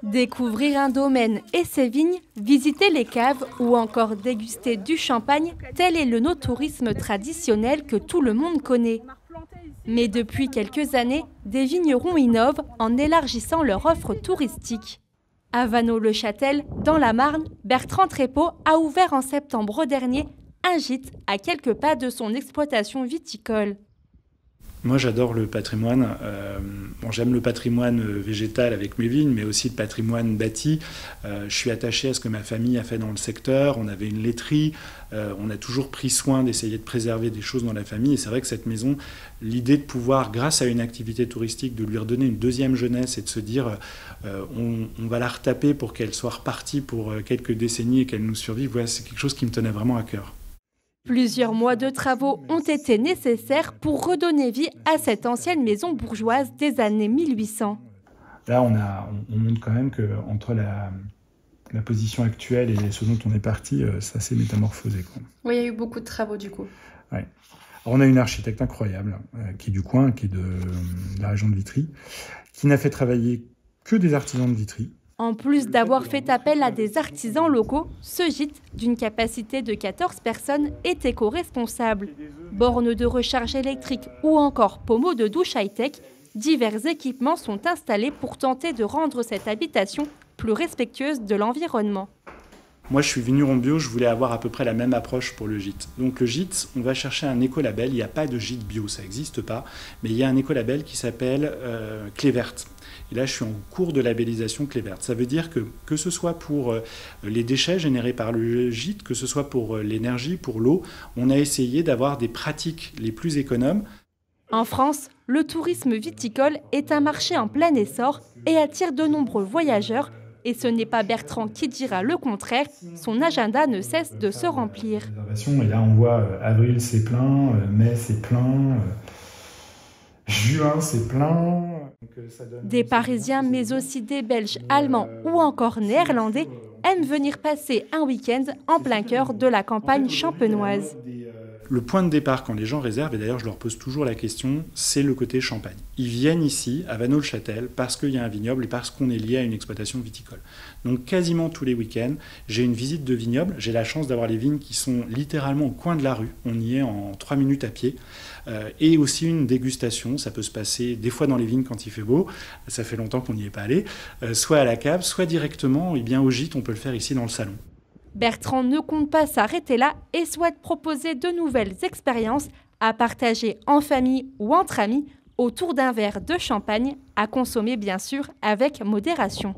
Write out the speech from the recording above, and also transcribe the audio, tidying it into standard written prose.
Découvrir un domaine et ses vignes, visiter les caves ou encore déguster du champagne, tel est le no-tourisme traditionnel que tout le monde connaît. Mais depuis quelques années, des vignerons innovent en élargissant leur offre touristique. À Vanneau-le-Châtel, dans la Marne, Bertrand Trépeau a ouvert en septembre dernier un gîte à quelques pas de son exploitation viticole. Moi, j'adore le patrimoine. J'aime le patrimoine végétal avec mes vignes, mais aussi le patrimoine bâti. Je suis attaché à ce que ma famille a fait dans le secteur. On avait une laiterie. On a toujours pris soin d'essayer de préserver des choses dans la famille. Et c'est vrai que cette maison, l'idée de pouvoir, grâce à une activité touristique, de lui redonner une deuxième jeunesse et de se dire on va la retaper pour qu'elle soit repartie pour quelques décennies et qu'elle nous survive, voilà, c'est quelque chose qui me tenait vraiment à cœur. Plusieurs mois de travaux ont été nécessaires pour redonner vie à cette ancienne maison bourgeoise des années 1800. Là, on montre quand même qu'entre la position actuelle et ce dont on est parti, ça s'est métamorphosé, quoi. Oui, il y a eu beaucoup de travaux du coup. Ouais. Alors, on a une architecte incroyable qui est du coin, qui est de la région de Vitry, qui n'a fait travailler que des artisans de Vitry. En plus d'avoir fait appel à des artisans locaux, ce gîte, d'une capacité de 14 personnes, est éco-responsable. Bornes de recharge électrique ou encore pommeaux de douche high-tech, divers équipements sont installés pour tenter de rendre cette habitation plus respectueuse de l'environnement. Moi, je suis vigneron bio, je voulais avoir à peu près la même approche pour le gîte. Donc le gîte, on va chercher un écolabel. Il n'y a pas de gîte bio, ça n'existe pas. Mais il y a un écolabel qui s'appelle Clé Verte. Et là, je suis en cours de labellisation Clé Verte. Ça veut dire que ce soit pour les déchets générés par le gîte, que ce soit pour l'énergie, pour l'eau, on a essayé d'avoir des pratiques les plus économes. En France, le tourisme viticole est un marché en plein essor et attire de nombreux voyageurs. Et ce n'est pas Bertrand qui dira le contraire, son agenda ne cesse de se remplir. Et là, on voit avril, c'est plein, mai, c'est plein, juin, c'est plein. Des Parisiens, mais aussi des Belges, Allemands ou encore Néerlandais aiment venir passer un week-end en plein cœur de la campagne champenoise. Le point de départ quand les gens réservent, et d'ailleurs je leur pose toujours la question, c'est le côté champagne. Ils viennent ici, à Vanneau-le-Châtel, parce qu'il y a un vignoble et parce qu'on est lié à une exploitation viticole. Donc quasiment tous les week-ends, j'ai une visite de vignoble. J'ai la chance d'avoir les vignes qui sont littéralement au coin de la rue. On y est en 3 minutes à pied. Et aussi une dégustation. Ça peut se passer des fois dans les vignes quand il fait beau. Ça fait longtemps qu'on n'y est pas allé. Soit à la cave, soit directement au gîte. On peut le faire ici dans le salon. Bertrand ne compte pas s'arrêter là et souhaite proposer de nouvelles expériences à partager en famille ou entre amis autour d'un verre de champagne, à consommer bien sûr avec modération.